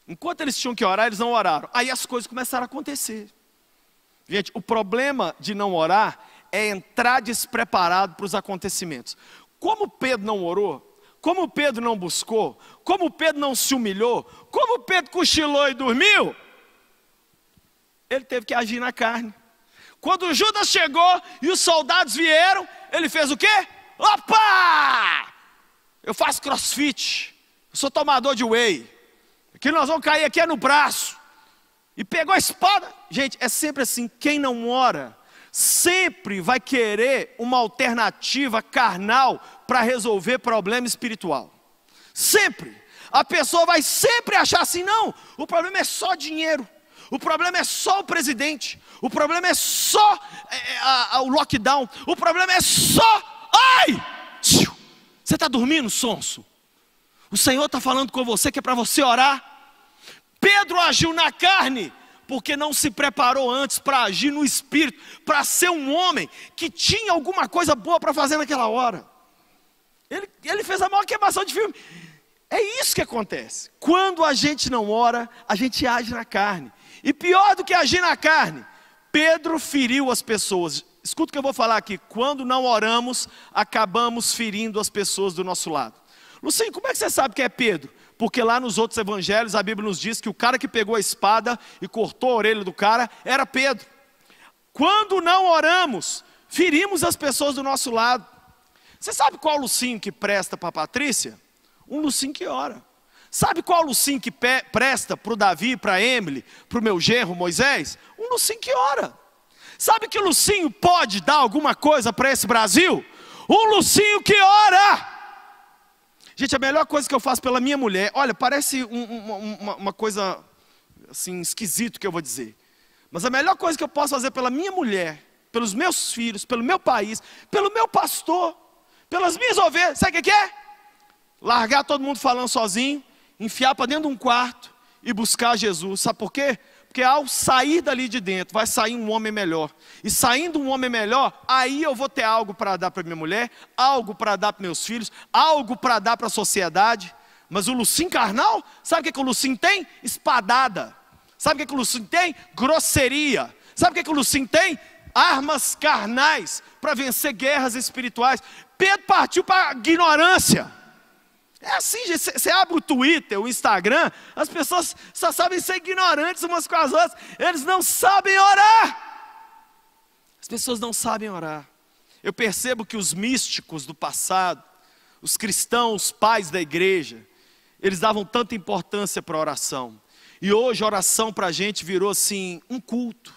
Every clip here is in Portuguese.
Enquanto eles tinham que orar, eles não oraram. Aí as coisas começaram a acontecer. Gente, o problema de não orar é entrar despreparado para os acontecimentos. Como Pedro não orou, como Pedro não buscou, como Pedro não se humilhou, como Pedro cochilou e dormiu, ele teve que agir na carne. Quando Judas chegou e os soldados vieram, ele fez o quê? Opa! Eu faço crossfit, eu sou tomador de whey, que nós vamos cair aqui é no braço. E pegou a espada. Gente, é sempre assim, quem não ora, sempre vai querer uma alternativa carnal para resolver problema espiritual. Sempre. A pessoa vai sempre achar assim, não, o problema é só dinheiro. O problema é só o presidente. O problema é só o lockdown. O problema é só... Ai! Você está dormindo, sonso? O Senhor está falando com você que é para você orar. Pedro agiu na carne, porque não se preparou antes para agir no espírito, para ser um homem que tinha alguma coisa boa para fazer naquela hora. Ele fez a maior queimação de filme. É isso que acontece. Quando a gente não ora, a gente age na carne. E pior do que agir na carne, Pedro feriu as pessoas. Escuta o que eu vou falar aqui. Quando não oramos, acabamos ferindo as pessoas do nosso lado. Lucinho, como é que você sabe que é Pedro? Porque lá nos outros evangelhos a Bíblia nos diz que o cara que pegou a espada e cortou a orelha do cara era Pedro. Quando não oramos, ferimos as pessoas do nosso lado. Você sabe qual Lucinho que presta para a Patrícia? Um Lucinho que ora. Sabe qual Lucinho que presta para o Davi, para a Emily, para o meu genro Moisés? Um Lucinho que ora. Sabe que Lucinho pode dar alguma coisa para esse Brasil? Um Lucinho que ora. Gente, a melhor coisa que eu faço pela minha mulher, olha, parece uma coisa assim, esquisito que eu vou dizer. Mas a melhor coisa que eu posso fazer pela minha mulher, pelos meus filhos, pelo meu país, pelo meu pastor, pelas minhas ovelhas, sabe o que é? Largar todo mundo falando sozinho, enfiar para dentro de um quarto e buscar Jesus. Sabe por quê? Porque ao sair dali de dentro, vai sair um homem melhor. E saindo um homem melhor, aí eu vou ter algo para dar para minha mulher, algo para dar para meus filhos, algo para dar para a sociedade. Mas o Lucinho carnal, sabe o que o Lucinho tem? Espadada. Sabe o que o Lucinho tem? Grosseria. Sabe o que o Lucinho tem? Armas carnais para vencer guerras espirituais. Pedro partiu para a ignorância. É assim, gente, você abre o Twitter, o Instagram, as pessoas só sabem ser ignorantes umas com as outras, eles não sabem orar. As pessoas não sabem orar. Eu percebo que os místicos do passado, os cristãos, pais da igreja, eles davam tanta importância para a oração. E hoje a oração para a gente virou assim, um culto.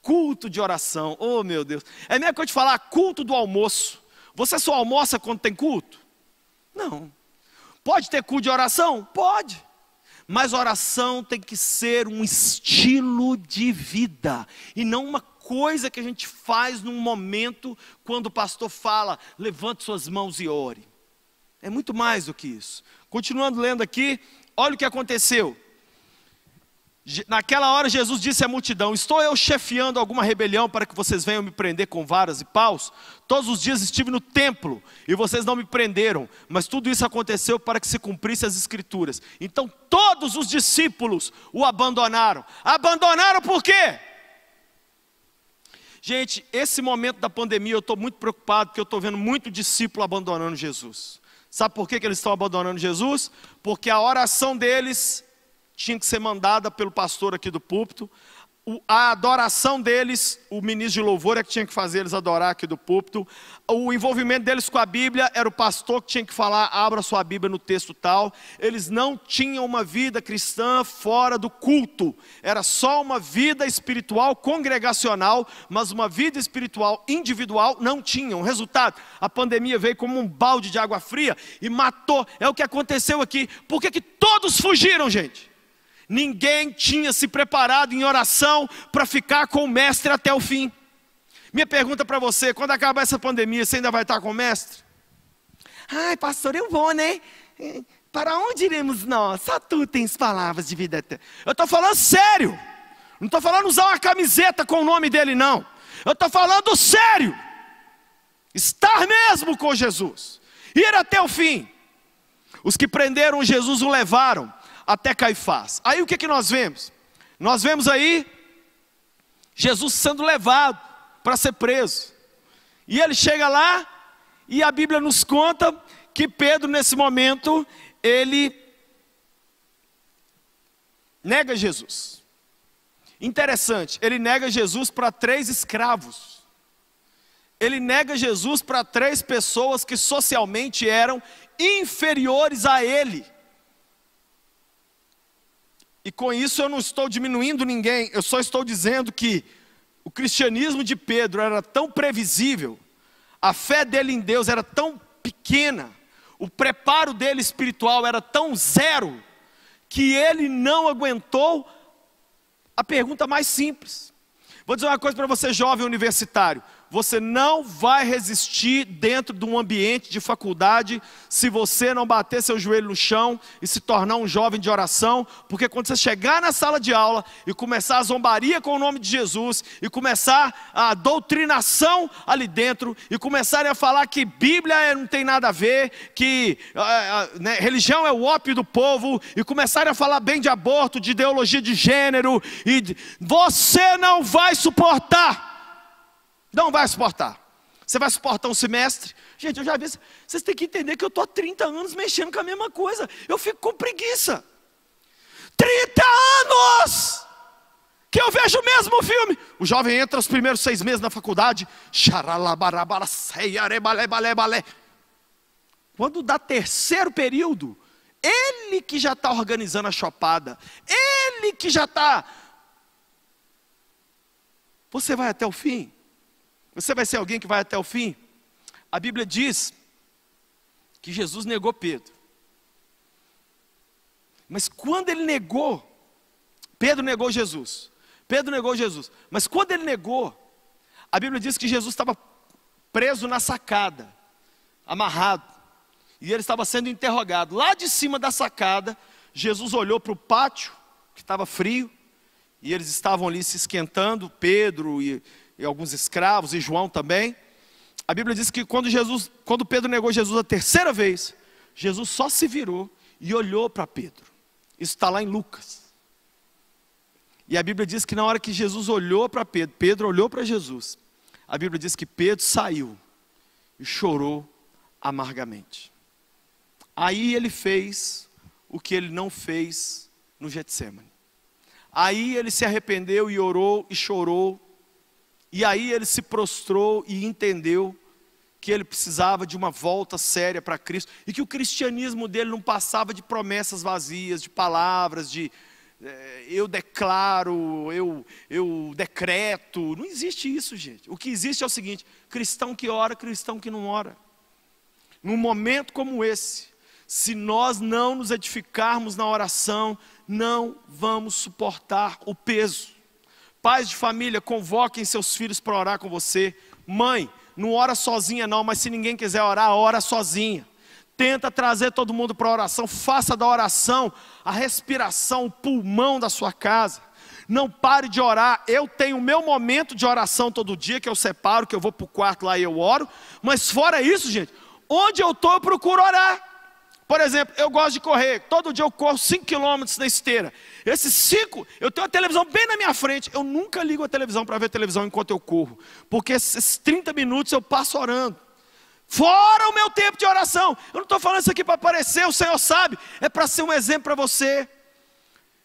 Culto de oração, oh meu Deus. É mesmo que eu te falar, culto do almoço. Você só almoça quando tem culto? Não. Pode ter culto de oração? Pode. Mas oração tem que ser um estilo de vida. E não uma coisa que a gente faz num momento quando o pastor fala, levante suas mãos e ore. É muito mais do que isso. Continuando lendo aqui, olha o que aconteceu. Naquela hora Jesus disse à multidão, estou eu chefiando alguma rebelião para que vocês venham me prender com varas e paus? Todos os dias estive no templo e vocês não me prenderam, mas tudo isso aconteceu para que se cumprisse as escrituras. Então todos os discípulos o abandonaram. Abandonaram por quê? Gente, esse momento da pandemia eu estou muito preocupado porque eu estou vendo muito discípulo abandonando Jesus. Sabe por que eles estão abandonando Jesus? Porque a oração deles tinha que ser mandada pelo pastor aqui do púlpito. A adoração deles, o ministro de louvor é que tinha que fazer eles adorar aqui do púlpito. O envolvimento deles com a Bíblia era o pastor que tinha que falar, abra sua Bíblia no texto tal. Eles não tinham uma vida cristã fora do culto. Era só uma vida espiritual congregacional, mas uma vida espiritual individual não tinham. Resultado, a pandemia veio como um balde de água fria e matou. É o que aconteceu aqui. Por que todos fugiram, gente? Ninguém tinha se preparado em oração para ficar com o mestre até o fim. Minha pergunta para você, quando acabar essa pandemia, você ainda vai estar com o mestre? Ai, pastor, eu vou, né? Para onde iremos nós? Só tu tens palavras de vida eterna. Eu estou falando sério. Não estou falando usar uma camiseta com o nome dele, não. Eu estou falando sério. Estar mesmo com Jesus. Ir até o fim. Os que prenderam Jesus o levaram até Caifás. Aí o que nós vemos? Nós vemos aí Jesus sendo levado para ser preso. E ele chega lá e a Bíblia nos conta que Pedro nesse momento, ele nega Jesus. Interessante, ele nega Jesus para 3 escravos. Ele nega Jesus para 3 pessoas que socialmente eram inferiores a ele. E com isso eu não estou diminuindo ninguém, eu só estou dizendo que o cristianismo de Pedro era tão previsível, a fé dele em Deus era tão pequena, o preparo dele espiritual era tão zero, que ele não aguentou a pergunta mais simples. Vou dizer uma coisa para você, jovem universitário: você não vai resistir dentro de um ambiente de faculdade se você não bater seu joelho no chão e se tornar um jovem de oração, porque quando você chegar na sala de aula e começar a zombaria com o nome de Jesus, e começar a doutrinação ali dentro, e começarem a falar que Bíblia não tem nada a ver, que religião é o ópio do povo, e começarem a falar bem de aborto, de ideologia de gênero, você não vai suportar. Não vai suportar. Você vai suportar um semestre? Gente, eu já vi. Vocês têm que entender que eu estou há 30 anos mexendo com a mesma coisa. Eu fico com preguiça. 30 anos! Que eu vejo o mesmo filme. O jovem entra os primeiros 6 meses na faculdade. Quando dá 3º período, ele que já está organizando a chopada. Ele que já está. Você vai até o fim? Você vai ser alguém que vai até o fim? A Bíblia diz que Jesus negou Pedro. Mas quando ele negou, Pedro negou Jesus. Pedro negou Jesus. Mas quando ele negou, a Bíblia diz que Jesus estava preso na sacada, amarrado. E ele estava sendo interrogado. Lá de cima da sacada, Jesus olhou para o pátio, que estava frio, e eles estavam ali se esquentando, Pedro e alguns escravos, e João também. A Bíblia diz que quando Pedro negou Jesus a 3ª vez, Jesus só se virou e olhou para Pedro. Isso está lá em Lucas. E a Bíblia diz que na hora que Jesus olhou para Pedro, Pedro olhou para Jesus, a Bíblia diz que Pedro saiu e chorou amargamente. Aí ele fez o que ele não fez no Getsemane. Aí ele se arrependeu e orou e chorou. E aí ele se prostrou e entendeu que ele precisava de uma volta séria para Cristo. E que o cristianismo dele não passava de promessas vazias, de palavras, de eu declaro, eu decreto. Não existe isso, gente. O que existe é o seguinte: cristão que ora, cristão que não ora. Num momento como esse, se nós não nos edificarmos na oração, não vamos suportar o peso. Pais de família, convoquem seus filhos para orar com você. Mãe, não ora sozinha não, mas se ninguém quiser orar, ora sozinha. Tenta trazer todo mundo para a oração. Faça da oração a respiração, o pulmão da sua casa. Não pare de orar. Eu tenho o meu momento de oração todo dia, que eu separo, que eu vou para o quarto lá e eu oro. Mas fora isso, gente, onde eu estou eu procuro orar. Por exemplo, eu gosto de correr. Todo dia eu corro 5 quilômetros na esteira. Esses 5, eu tenho a televisão bem na minha frente. Eu nunca ligo a televisão para ver televisão enquanto eu corro. Porque esses 30 minutos eu passo orando. Fora o meu tempo de oração. Eu não estou falando isso aqui para aparecer, o Senhor sabe. É para ser um exemplo para você.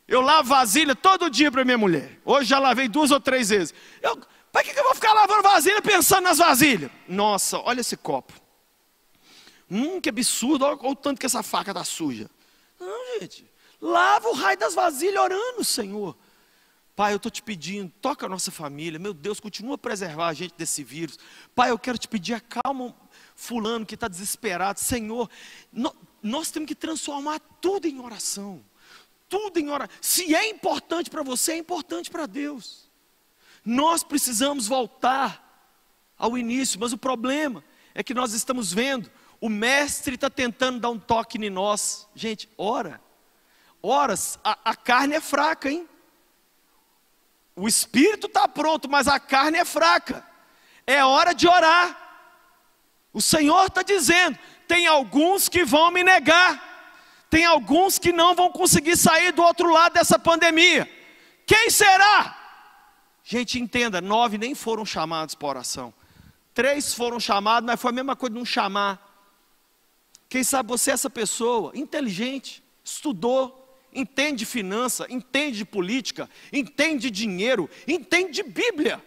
Eu lavo vasilha todo dia para minha mulher. Hoje já lavei 2 ou 3 vezes. Para que eu vou ficar lavando vasilha pensando nas vasilhas? Nossa, olha esse copo. Que absurdo, olha o tanto que essa faca está suja. Não, gente, lava o raio das vasilhas orando, Senhor. Pai, eu estou te pedindo, toca a nossa família. Meu Deus, continua a preservar a gente desse vírus. Pai, eu quero te pedir, acalma fulano que está desesperado. Senhor, nós temos que transformar tudo em oração. Tudo em oração. Se é importante para você, é importante para Deus. Nós precisamos voltar ao início, mas o problema é que nós estamos vendo o mestre está tentando dar um toque em nós. Gente, ora. A carne é fraca, hein? O espírito está pronto, mas a carne é fraca. É hora de orar. O Senhor está dizendo, tem alguns que vão me negar. Tem alguns que não vão conseguir sair do outro lado dessa pandemia. Quem será? Gente, entenda, 9 nem foram chamados para oração. 3 foram chamados, mas foi a mesma coisa de não chamar. Quem sabe você é essa pessoa, inteligente, estudou, entende de finança, entende de política, entende de dinheiro, entende de Bíblia.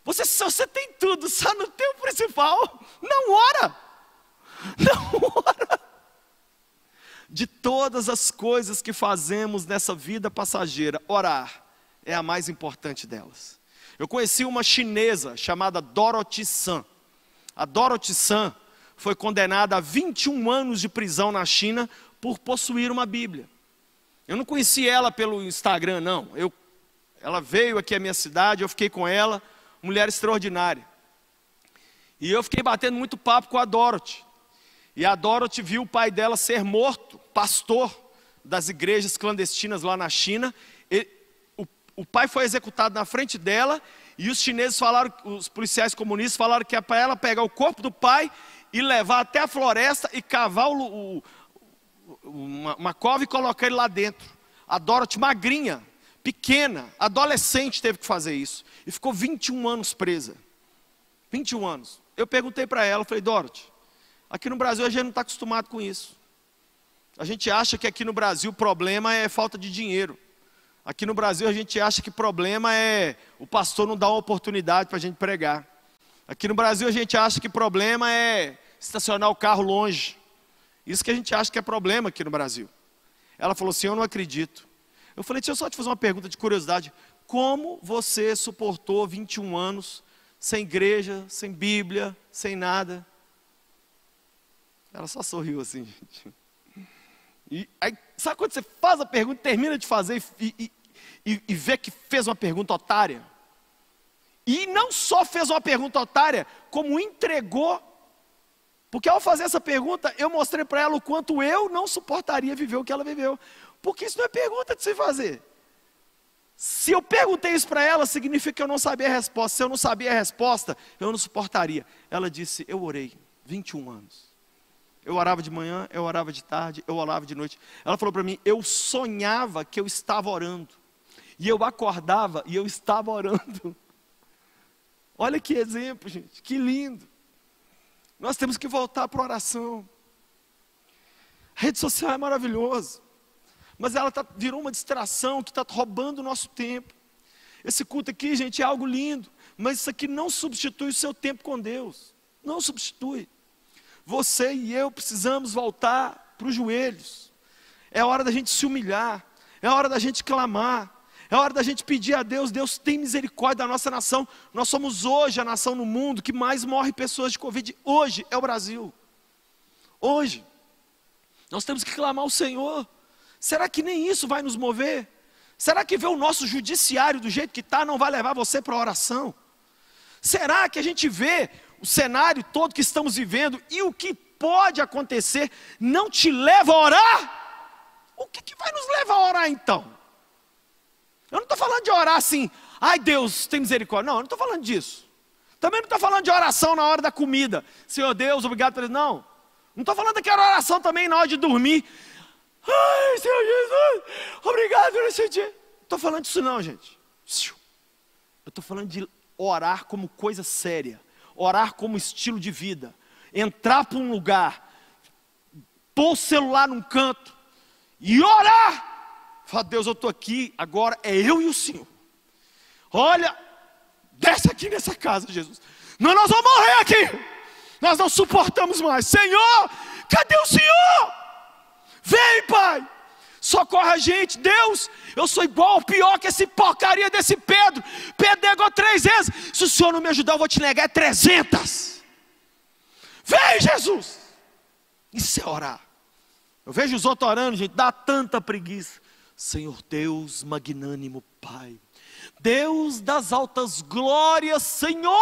Você tem tudo, só não tem o principal. Não ora. Não ora. De todas as coisas que fazemos nessa vida passageira, orar é a mais importante delas. Eu conheci uma chinesa chamada Dorothy San. A Dorothy San foi condenada a 21 anos de prisão na China por possuir uma Bíblia. Eu não conheci ela pelo Instagram, não. Ela veio aqui à minha cidade, eu fiquei com ela, mulher extraordinária. E eu fiquei batendo muito papo com a Dorothy. E a Dorothy viu o pai dela ser morto, pastor das igrejas clandestinas lá na China. O pai foi executado na frente dela, e os chineses falaram, os policiais comunistas falaram que é para ela pegar o corpo do pai e levar até a floresta e cavar uma cova e colocar ele lá dentro. A Dorothy, magrinha, pequena, adolescente, teve que fazer isso. E ficou 21 anos presa. 21 anos. Eu perguntei para ela, falei, Dorothy, aqui no Brasil a gente não está acostumado com isso. A gente acha que aqui no Brasil o problema é falta de dinheiro. Aqui no Brasil a gente acha que o problema é o pastor não dar uma oportunidade para a gente pregar. Aqui no Brasil a gente acha que o problema é estacionar o carro longe. Isso que a gente acha que é problema aqui no Brasil. Ela falou assim, eu não acredito. Eu falei, deixa eu só te fazer uma pergunta de curiosidade. Como você suportou 21 anos sem igreja, sem Bíblia, sem nada? Ela só sorriu assim, gente. E aí, sabe quando você faz a pergunta, termina de fazer e vê que fez uma pergunta otária? E não só fez uma pergunta otária, como entregou. Porque ao fazer essa pergunta, eu mostrei para ela o quanto eu não suportaria viver o que ela viveu. Porque isso não é pergunta de se fazer. Se eu perguntei isso para ela, significa que eu não sabia a resposta. Se eu não sabia a resposta, eu não suportaria. Ela disse, eu orei 21 anos. Eu orava de manhã, eu orava de tarde, eu orava de noite. Ela falou para mim, eu sonhava que eu estava orando. E eu acordava e eu estava orando. Olha que exemplo, gente, que lindo. Nós temos que voltar para a oração. A rede social é maravilhosa, mas ela virou uma distração que está roubando o nosso tempo. Esse culto aqui, gente, é algo lindo, mas isso aqui não substitui o seu tempo com Deus. Não substitui. Você e eu precisamos voltar para os joelhos. É hora da gente se humilhar, é hora da gente clamar, é hora da gente pedir a Deus, Deus tem misericórdia da nossa nação. Nós somos hoje a nação no mundo que mais morre pessoas de Covid. Hoje é o Brasil. Hoje. Nós temos que clamar ao Senhor. Será que nem isso vai nos mover? Será que ver o nosso judiciário do jeito que está não vai levar você para a oração? Será que a gente vê o cenário todo que estamos vivendo e o que pode acontecer não te leva a orar? O que vai nos levar a orar então? Eu não estou falando de orar assim, ai Deus, tem misericórdia. Não, eu não estou falando disso. Também não estou falando de oração na hora da comida. Senhor Deus, obrigado por isso. Não. Não estou falando daquela oração também na hora de dormir. Ai, Senhor Jesus, obrigado por esse dia. Não estou falando disso não, gente. Eu estou falando de orar como coisa séria. Orar como estilo de vida. Entrar para um lugar, pôr o celular num canto e orar. Fala, Deus, eu estou aqui, agora é eu e o Senhor. Olha, desce aqui nessa casa, Jesus. Nós vamos morrer aqui. Nós não suportamos mais. Senhor, cadê o Senhor? Vem, Pai. Socorre a gente. Deus, eu sou igual, pior que esse porcaria desse Pedro. Pedro negou 3 vezes. Se o Senhor não me ajudar, eu vou te negar 300. Vem, Jesus. Isso é orar. Eu vejo os outros orando, gente, dá tanta preguiça. Senhor Deus magnânimo, Pai, Deus das altas glórias, Senhor,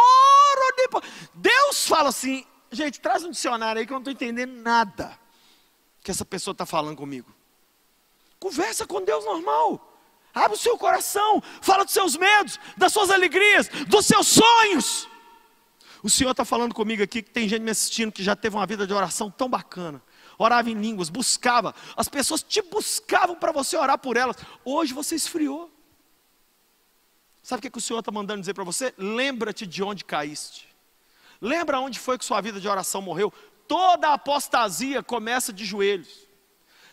Deus fala assim, gente, traz um dicionário aí que eu não estou entendendo nada que essa pessoa está falando comigo. Conversa com Deus normal, abre o seu coração, fala dos seus medos, das suas alegrias, dos seus sonhos. O Senhor está falando comigo aqui que tem gente me assistindo que já teve uma vida de oração tão bacana, orava em línguas, buscava. As pessoas te buscavam para você orar por elas. Hoje você esfriou. Sabe o que o Senhor está mandando dizer para você? Lembra-te de onde caíste. Lembra onde foi que sua vida de oração morreu? Toda apostasia começa de joelhos.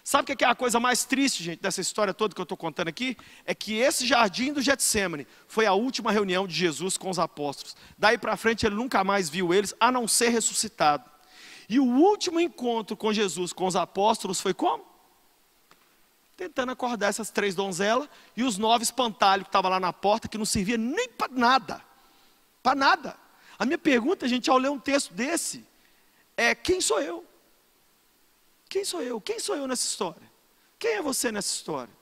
Sabe o que é a coisa mais triste, gente, dessa história toda que eu estou contando aqui? É que esse jardim do Getsêmani foi a última reunião de Jesus com os apóstolos. Daí para frente ele nunca mais viu eles, a não ser ressuscitado. E o último encontro com Jesus, com os apóstolos, foi como? Tentando acordar essas 3 donzelas e os 9 espantalhos que estavam lá na porta, que não servia nem para nada. Para nada. A minha pergunta, gente, ao ler um texto desse, é: quem sou eu? Quem sou eu? Quem sou eu nessa história? Quem é você nessa história?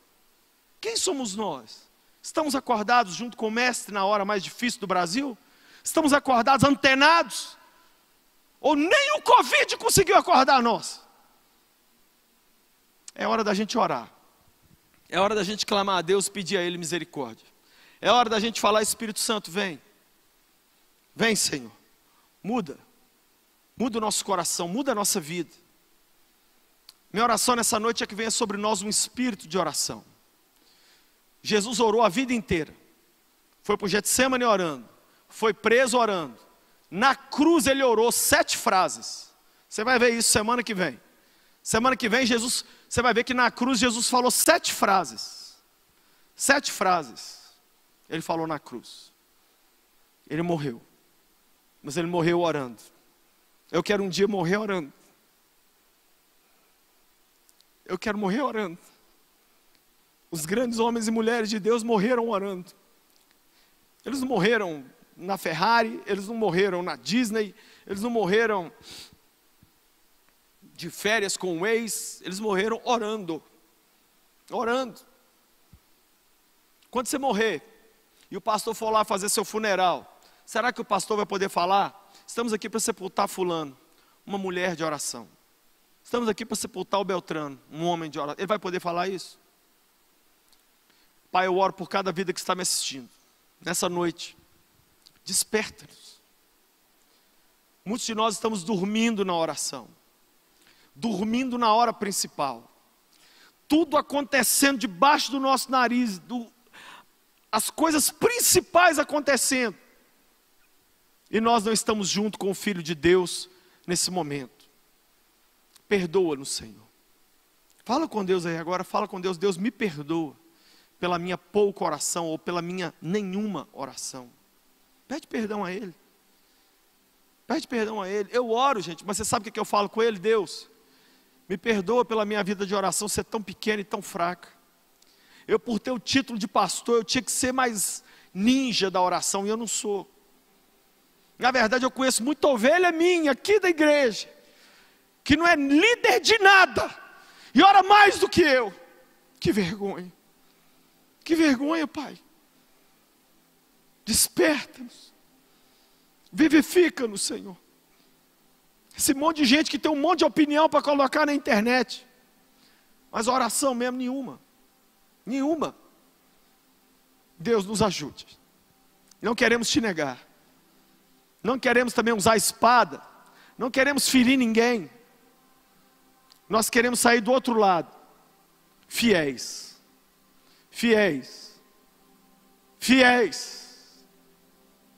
Quem somos nós? Estamos acordados junto com o mestre na hora mais difícil do Brasil? Estamos acordados, antenados? Ou nem o Covid conseguiu acordar nós? É hora da gente orar. É hora da gente clamar a Deus, pedir a Ele misericórdia. É hora da gente falar: Espírito Santo, vem. Vem, Senhor. Muda. Muda o nosso coração, muda a nossa vida. Minha oração nessa noite é que venha sobre nós um espírito de oração. Jesus orou a vida inteira. Foi para o Getsêmani orando. Foi preso orando. Na cruz ele orou 7 frases. Você vai ver isso semana que vem. Semana que vem Jesus, você vai ver que na cruz Jesus falou 7 frases. 7 frases. Ele falou na cruz. Ele morreu. Mas ele morreu orando. Eu quero um dia morrer orando. Eu quero morrer orando. Os grandes homens e mulheres de Deus morreram orando. Eles não morreram na Ferrari, eles não morreram na Disney, eles não morreram de férias com o ex, eles morreram orando. Orando. Quando você morrer e o pastor for lá fazer seu funeral, será que o pastor vai poder falar: estamos aqui para sepultar fulano, uma mulher de oração. Estamos aqui para sepultar o Beltrano, um homem de oração. Ele vai poder falar isso? Pai, eu oro por cada vida que está me assistindo. Nessa noite, desperta-nos. Muitos de nós estamos dormindo na oração. Dormindo na hora principal. Tudo acontecendo debaixo do nosso nariz. As coisas principais acontecendo. E nós não estamos junto com o Filho de Deus nesse momento. Perdoa-nos, Senhor. Fala com Deus aí agora, fala com Deus. Deus, me perdoa pela minha pouca oração ou pela minha nenhuma oração. Pede perdão a Ele. Pede perdão a Ele. Eu oro, gente, mas você sabe o que eu falo com Ele? Deus, me perdoa pela minha vida de oração ser tão pequena e tão fraca. Eu, por ter o título de pastor, eu tinha que ser mais ninja da oração, e eu não sou. Na verdade, eu conheço muita ovelha minha aqui da igreja, que não é líder de nada, e ora mais do que eu. Que vergonha. Que vergonha, Pai. Desperta-nos. Vivifica-nos, Senhor. Esse monte de gente que tem um monte de opinião para colocar na internet, mas oração mesmo nenhuma. Nenhuma. Deus nos ajude. Não queremos te negar. Não queremos também usar a espada. Não queremos ferir ninguém. Nós queremos sair do outro lado, fiéis, fiéis, fiéis.